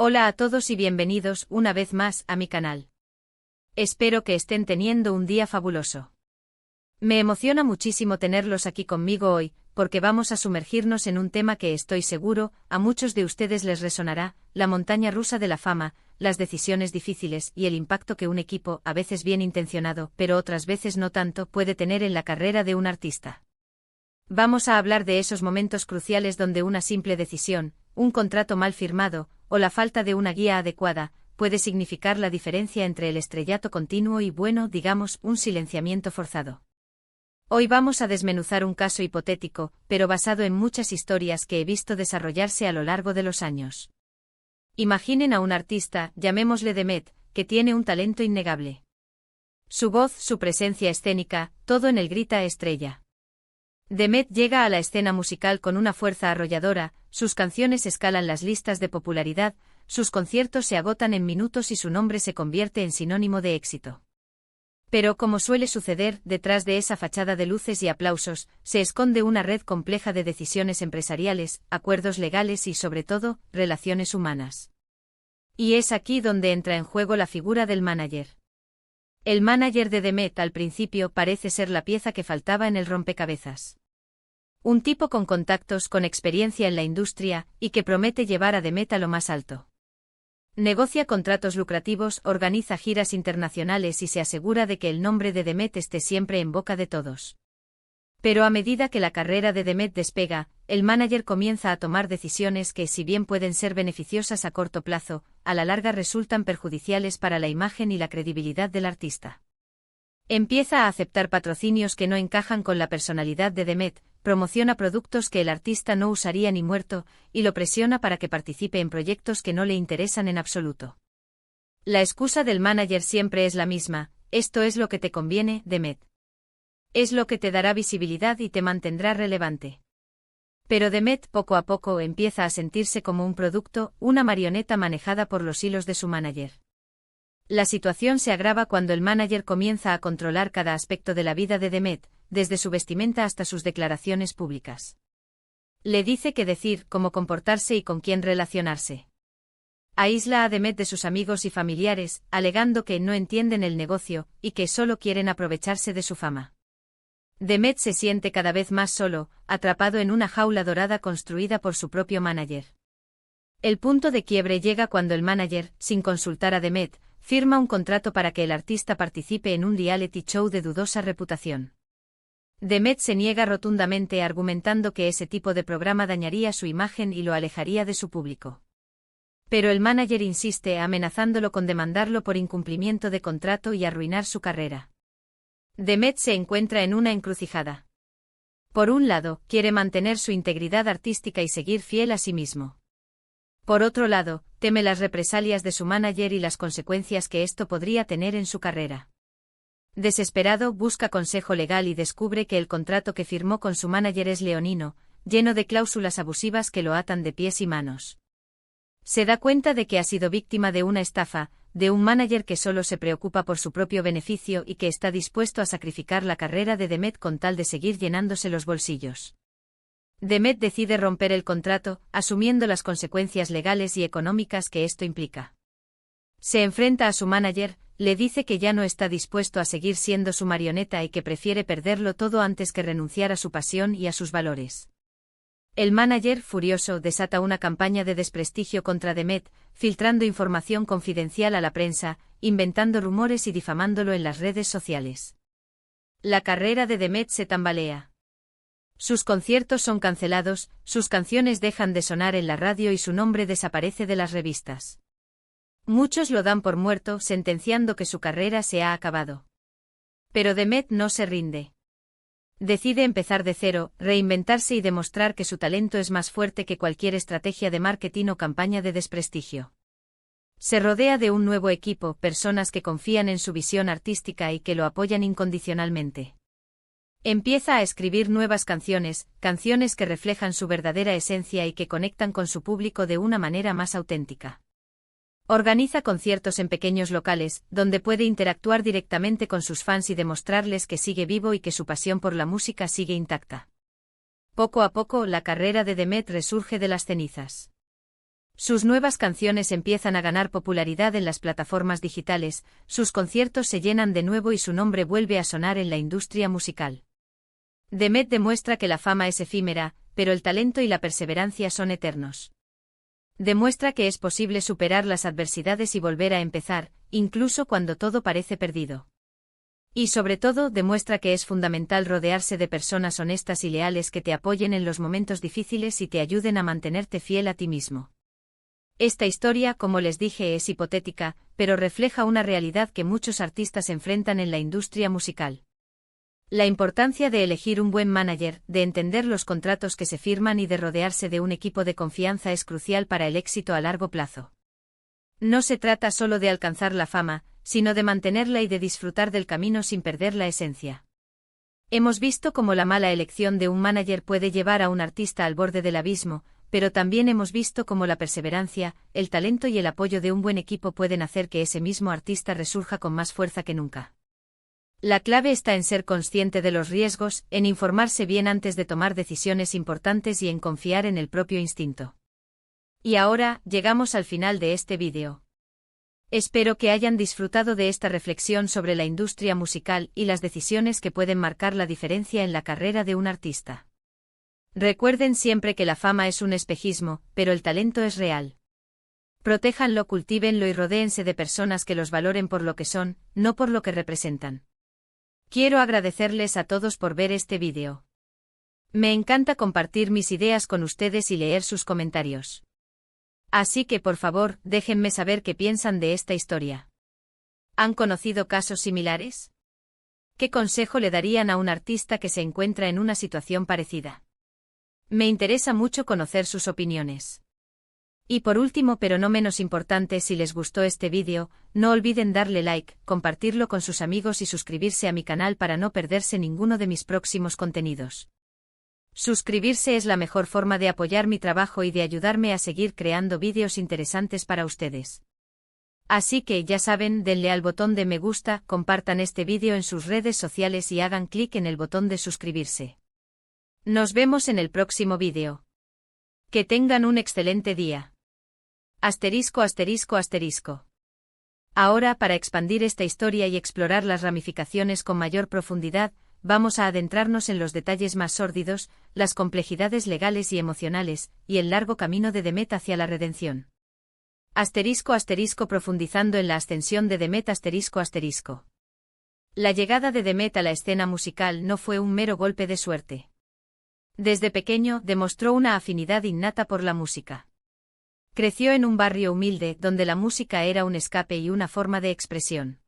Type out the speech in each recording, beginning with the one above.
Hola a todos y bienvenidos una vez más a mi canal. Espero que estén teniendo un día fabuloso. Me emociona muchísimo tenerlos aquí conmigo hoy, porque vamos a sumergirnos en un tema que estoy seguro, a muchos de ustedes les resonará, la montaña rusa de la fama, las decisiones difíciles y el impacto que un equipo, a veces bien intencionado, pero otras veces no tanto, puede tener en la carrera de un artista. Vamos a hablar de esos momentos cruciales donde una simple decisión, un contrato mal firmado, o la falta de una guía adecuada, puede significar la diferencia entre el estrellato continuo y bueno, digamos, un silenciamiento forzado. Hoy vamos a desmenuzar un caso hipotético, pero basado en muchas historias que he visto desarrollarse a lo largo de los años. Imaginen a un artista, llamémosle Demet, que tiene un talento innegable. Su voz, su presencia escénica, todo en él grita estrella. Demet llega a la escena musical con una fuerza arrolladora, sus canciones escalan las listas de popularidad, sus conciertos se agotan en minutos y su nombre se convierte en sinónimo de éxito. Pero como suele suceder, detrás de esa fachada de luces y aplausos, se esconde una red compleja de decisiones empresariales, acuerdos legales y, sobre todo, relaciones humanas. Y es aquí donde entra en juego la figura del manager. El manager de Demet al principio parece ser la pieza que faltaba en el rompecabezas. Un tipo con contactos, con experiencia en la industria, y que promete llevar a Demet a lo más alto. Negocia contratos lucrativos, organiza giras internacionales y se asegura de que el nombre de Demet esté siempre en boca de todos. Pero a medida que la carrera de Demet despega, el manager comienza a tomar decisiones que, si bien pueden ser beneficiosas a corto plazo, a la larga resultan perjudiciales para la imagen y la credibilidad del artista. Empieza a aceptar patrocinios que no encajan con la personalidad de Demet, promociona productos que el artista no usaría ni muerto, y lo presiona para que participe en proyectos que no le interesan en absoluto. La excusa del manager siempre es la misma: esto es lo que te conviene, Demet. Es lo que te dará visibilidad y te mantendrá relevante. Pero Demet poco a poco empieza a sentirse como un producto, una marioneta manejada por los hilos de su manager. La situación se agrava cuando el manager comienza a controlar cada aspecto de la vida de Demet, desde su vestimenta hasta sus declaraciones públicas. Le dice qué decir, cómo comportarse y con quién relacionarse. Aísla a Demet de sus amigos y familiares, alegando que no entienden el negocio y que solo quieren aprovecharse de su fama. Demet se siente cada vez más solo, atrapado en una jaula dorada construida por su propio manager. El punto de quiebre llega cuando el manager, sin consultar a Demet, firma un contrato para que el artista participe en un reality show de dudosa reputación. Demet se niega rotundamente, argumentando que ese tipo de programa dañaría su imagen y lo alejaría de su público. Pero el manager insiste, amenazándolo con demandarlo por incumplimiento de contrato y arruinar su carrera. Demet se encuentra en una encrucijada. Por un lado, quiere mantener su integridad artística y seguir fiel a sí mismo. Por otro lado, teme las represalias de su manager y las consecuencias que esto podría tener en su carrera. Desesperado, busca consejo legal y descubre que el contrato que firmó con su manager es leonino, lleno de cláusulas abusivas que lo atan de pies y manos. Se da cuenta de que ha sido víctima de una estafa, de un manager que solo se preocupa por su propio beneficio y que está dispuesto a sacrificar la carrera de Demet con tal de seguir llenándose los bolsillos. Demet decide romper el contrato, asumiendo las consecuencias legales y económicas que esto implica. Se enfrenta a su manager, le dice que ya no está dispuesto a seguir siendo su marioneta y que prefiere perderlo todo antes que renunciar a su pasión y a sus valores. El manager, furioso, desata una campaña de desprestigio contra Demet, filtrando información confidencial a la prensa, inventando rumores y difamándolo en las redes sociales. La carrera de Demet se tambalea. Sus conciertos son cancelados, sus canciones dejan de sonar en la radio y su nombre desaparece de las revistas. Muchos lo dan por muerto, sentenciando que su carrera se ha acabado. Pero Demet no se rinde. Decide empezar de cero, reinventarse y demostrar que su talento es más fuerte que cualquier estrategia de marketing o campaña de desprestigio. Se rodea de un nuevo equipo, personas que confían en su visión artística y que lo apoyan incondicionalmente. Empieza a escribir nuevas canciones, canciones que reflejan su verdadera esencia y que conectan con su público de una manera más auténtica. Organiza conciertos en pequeños locales, donde puede interactuar directamente con sus fans y demostrarles que sigue vivo y que su pasión por la música sigue intacta. Poco a poco, la carrera de Demet resurge de las cenizas. Sus nuevas canciones empiezan a ganar popularidad en las plataformas digitales, sus conciertos se llenan de nuevo y su nombre vuelve a sonar en la industria musical. Demet demuestra que la fama es efímera, pero el talento y la perseverancia son eternos. Demuestra que es posible superar las adversidades y volver a empezar, incluso cuando todo parece perdido. Y sobre todo, demuestra que es fundamental rodearse de personas honestas y leales que te apoyen en los momentos difíciles y te ayuden a mantenerte fiel a ti mismo. Esta historia, como les dije, es hipotética, pero refleja una realidad que muchos artistas enfrentan en la industria musical. La importancia de elegir un buen manager, de entender los contratos que se firman y de rodearse de un equipo de confianza es crucial para el éxito a largo plazo. No se trata solo de alcanzar la fama, sino de mantenerla y de disfrutar del camino sin perder la esencia. Hemos visto cómo la mala elección de un manager puede llevar a un artista al borde del abismo, pero también hemos visto cómo la perseverancia, el talento y el apoyo de un buen equipo pueden hacer que ese mismo artista resurja con más fuerza que nunca. La clave está en ser consciente de los riesgos, en informarse bien antes de tomar decisiones importantes y en confiar en el propio instinto. Y ahora, llegamos al final de este vídeo. Espero que hayan disfrutado de esta reflexión sobre la industria musical y las decisiones que pueden marcar la diferencia en la carrera de un artista. Recuerden siempre que la fama es un espejismo, pero el talento es real. Protéjanlo, cultívenlo y rodéense de personas que los valoren por lo que son, no por lo que representan. Quiero agradecerles a todos por ver este vídeo. Me encanta compartir mis ideas con ustedes y leer sus comentarios. Así que por favor, déjenme saber qué piensan de esta historia. ¿Han conocido casos similares? ¿Qué consejo le darían a un artista que se encuentra en una situación parecida? Me interesa mucho conocer sus opiniones. Y por último, pero no menos importante, si les gustó este vídeo, no olviden darle like, compartirlo con sus amigos y suscribirse a mi canal para no perderse ninguno de mis próximos contenidos. Suscribirse es la mejor forma de apoyar mi trabajo y de ayudarme a seguir creando vídeos interesantes para ustedes. Así que ya saben, denle al botón de me gusta, compartan este vídeo en sus redes sociales y hagan clic en el botón de suscribirse. Nos vemos en el próximo vídeo. Que tengan un excelente día. Asterisco, asterisco, asterisco. Ahora, para expandir esta historia y explorar las ramificaciones con mayor profundidad, vamos a adentrarnos en los detalles más sórdidos, las complejidades legales y emocionales, y el largo camino de Demet hacia la redención. Asterisco, asterisco, profundizando en la ascensión de Demet, asterisco, asterisco. La llegada de Demet a la escena musical no fue un mero golpe de suerte. Desde pequeño, demostró una afinidad innata por la música. Creció en un barrio humilde, donde la música era un escape y una forma de expresión.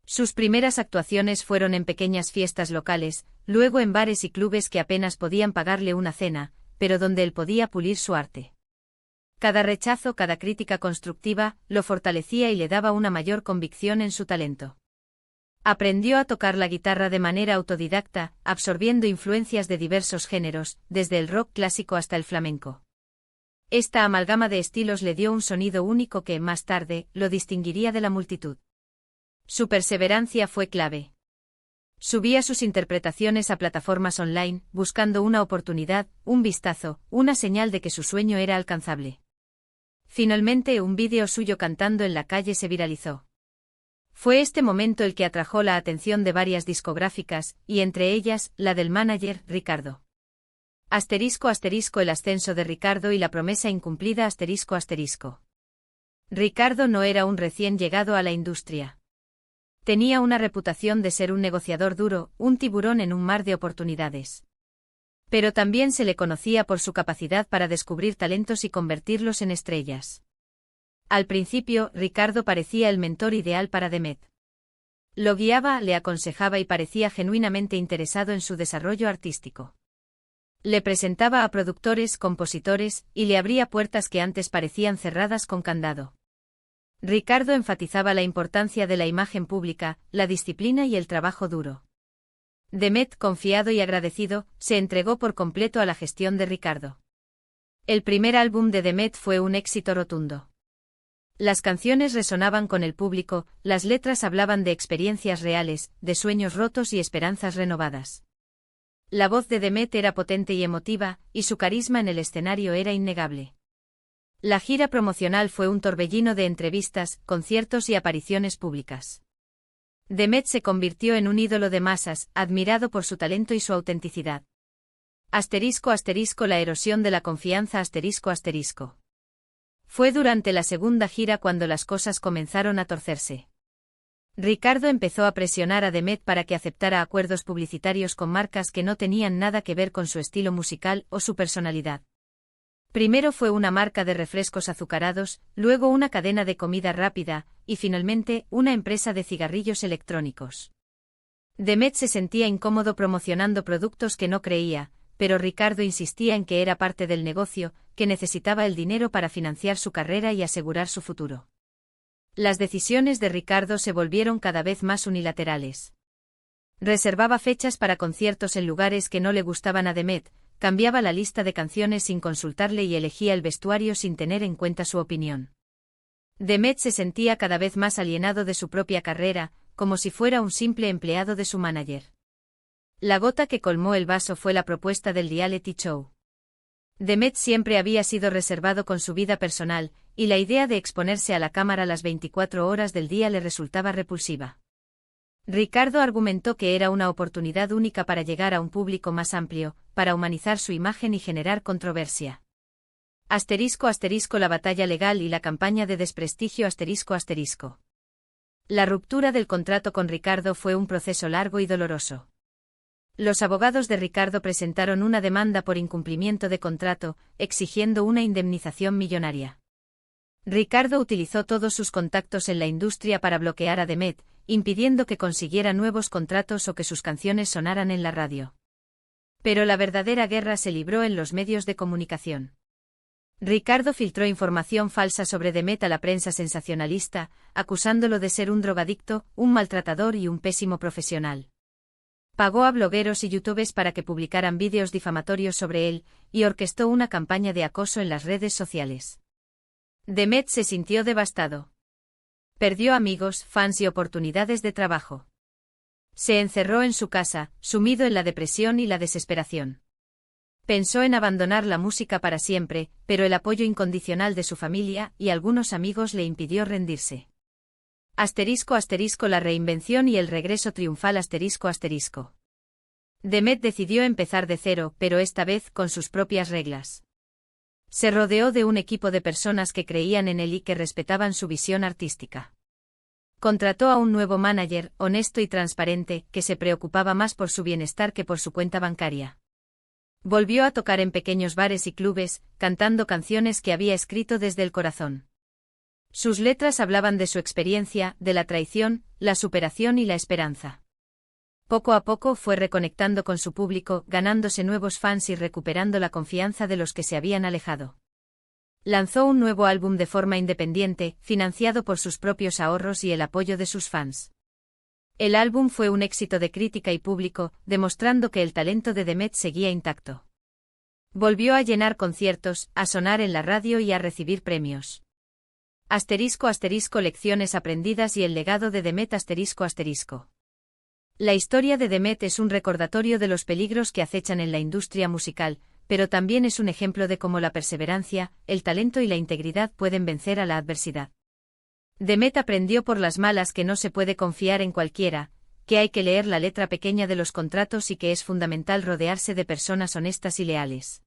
Sus primeras actuaciones fueron en pequeñas fiestas locales, luego en bares y clubes que apenas podían pagarle una cena, pero donde él podía pulir su arte. Cada rechazo, cada crítica constructiva, lo fortalecía y le daba una mayor convicción en su talento. Aprendió a tocar la guitarra de manera autodidacta, absorbiendo influencias de diversos géneros, desde el rock clásico hasta el flamenco. Esta amalgama de estilos le dio un sonido único que, más tarde, lo distinguiría de la multitud. Su perseverancia fue clave. Subía sus interpretaciones a plataformas online, buscando una oportunidad, un vistazo, una señal de que su sueño era alcanzable. Finalmente, un vídeo suyo cantando en la calle se viralizó. Fue este momento el que atrajo la atención de varias discográficas, y entre ellas, la del manager, Ricardo. Asterisco, asterisco, el ascenso de Ricardo y la promesa incumplida, asterisco, asterisco. Ricardo no era un recién llegado a la industria. Tenía una reputación de ser un negociador duro, un tiburón en un mar de oportunidades. Pero también se le conocía por su capacidad para descubrir talentos y convertirlos en estrellas. Al principio, Ricardo parecía el mentor ideal para Demet. Lo guiaba, le aconsejaba y parecía genuinamente interesado en su desarrollo artístico. Le presentaba a productores, compositores, y le abría puertas que antes parecían cerradas con candado. Ricardo enfatizaba la importancia de la imagen pública, la disciplina y el trabajo duro. Demet, confiado y agradecido, se entregó por completo a la gestión de Ricardo. El primer álbum de Demet fue un éxito rotundo. Las canciones resonaban con el público, las letras hablaban de experiencias reales, de sueños rotos y esperanzas renovadas. La voz de Demet era potente y emotiva, y su carisma en el escenario era innegable. La gira promocional fue un torbellino de entrevistas, conciertos y apariciones públicas. Demet se convirtió en un ídolo de masas, admirado por su talento y su autenticidad. La erosión de la confianza. Fue durante la segunda gira cuando las cosas comenzaron a torcerse. Ricardo empezó a presionar a Demet para que aceptara acuerdos publicitarios con marcas que no tenían nada que ver con su estilo musical o su personalidad. Primero fue una marca de refrescos azucarados, luego una cadena de comida rápida, y finalmente una empresa de cigarrillos electrónicos. Demet se sentía incómodo promocionando productos que no creía, pero Ricardo insistía en que era parte del negocio, que necesitaba el dinero para financiar su carrera y asegurar su futuro. Las decisiones de Ricardo se volvieron cada vez más unilaterales. Reservaba fechas para conciertos en lugares que no le gustaban a Demet, cambiaba la lista de canciones sin consultarle y elegía el vestuario sin tener en cuenta su opinión. Demet se sentía cada vez más alienado de su propia carrera, como si fuera un simple empleado de su manager. La gota que colmó el vaso fue la propuesta del reality show. Demet siempre había sido reservado con su vida personal, y la idea de exponerse a la cámara las 24 horas del día le resultaba repulsiva. Ricardo argumentó que era una oportunidad única para llegar a un público más amplio, para humanizar su imagen y generar controversia. La batalla legal y la campaña de desprestigio. La ruptura del contrato con Ricardo fue un proceso largo y doloroso. Los abogados de Ricardo presentaron una demanda por incumplimiento de contrato, exigiendo una indemnización millonaria. Ricardo utilizó todos sus contactos en la industria para bloquear a Demet, impidiendo que consiguiera nuevos contratos o que sus canciones sonaran en la radio. Pero la verdadera guerra se libró en los medios de comunicación. Ricardo filtró información falsa sobre Demet a la prensa sensacionalista, acusándolo de ser un drogadicto, un maltratador y un pésimo profesional. Pagó a blogueros y youtubers para que publicaran vídeos difamatorios sobre él, y orquestó una campaña de acoso en las redes sociales. Demet se sintió devastado. Perdió amigos, fans y oportunidades de trabajo. Se encerró en su casa, sumido en la depresión y la desesperación. Pensó en abandonar la música para siempre, pero el apoyo incondicional de su familia y algunos amigos le impidió rendirse. La reinvención y el regreso triunfal. Demet decidió empezar de cero, pero esta vez con sus propias reglas. Se rodeó de un equipo de personas que creían en él y que respetaban su visión artística. Contrató a un nuevo manager, honesto y transparente, que se preocupaba más por su bienestar que por su cuenta bancaria. Volvió a tocar en pequeños bares y clubes, cantando canciones que había escrito desde el corazón. Sus letras hablaban de su experiencia, de la traición, la superación y la esperanza. Poco a poco fue reconectando con su público, ganándose nuevos fans y recuperando la confianza de los que se habían alejado. Lanzó un nuevo álbum de forma independiente, financiado por sus propios ahorros y el apoyo de sus fans. El álbum fue un éxito de crítica y público, demostrando que el talento de Demet seguía intacto. Volvió a llenar conciertos, a sonar en la radio y a recibir premios. Lecciones aprendidas y el legado de Demet. La historia de Demet es un recordatorio de los peligros que acechan en la industria musical, pero también es un ejemplo de cómo la perseverancia, el talento y la integridad pueden vencer a la adversidad. Demet aprendió por las malas que no se puede confiar en cualquiera, que hay que leer la letra pequeña de los contratos y que es fundamental rodearse de personas honestas y leales.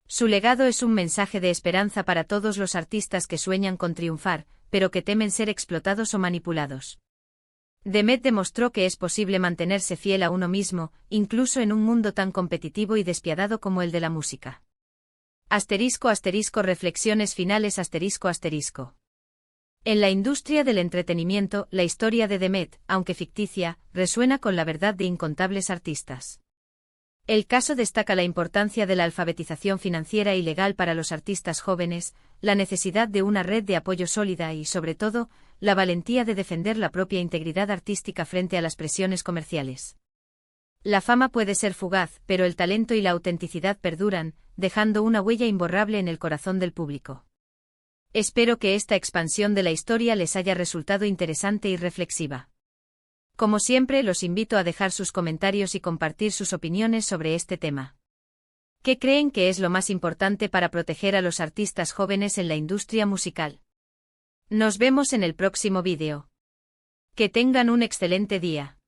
Su legado es un mensaje de esperanza para todos los artistas que sueñan con triunfar, pero que temen ser explotados o manipulados. Demet demostró que es posible mantenerse fiel a uno mismo, incluso en un mundo tan competitivo y despiadado como el de la música. Reflexiones finales. En la industria del entretenimiento, la historia de Demet, aunque ficticia, resuena con la verdad de incontables artistas. El caso destaca la importancia de la alfabetización financiera y legal para los artistas jóvenes, la necesidad de una red de apoyo sólida y, sobre todo, la valentía de defender la propia integridad artística frente a las presiones comerciales. La fama puede ser fugaz, pero el talento y la autenticidad perduran, dejando una huella imborrable en el corazón del público. Espero que esta expansión de la historia les haya resultado interesante y reflexiva. Como siempre, los invito a dejar sus comentarios y compartir sus opiniones sobre este tema. ¿Qué creen que es lo más importante para proteger a los artistas jóvenes en la industria musical? Nos vemos en el próximo vídeo. Que tengan un excelente día.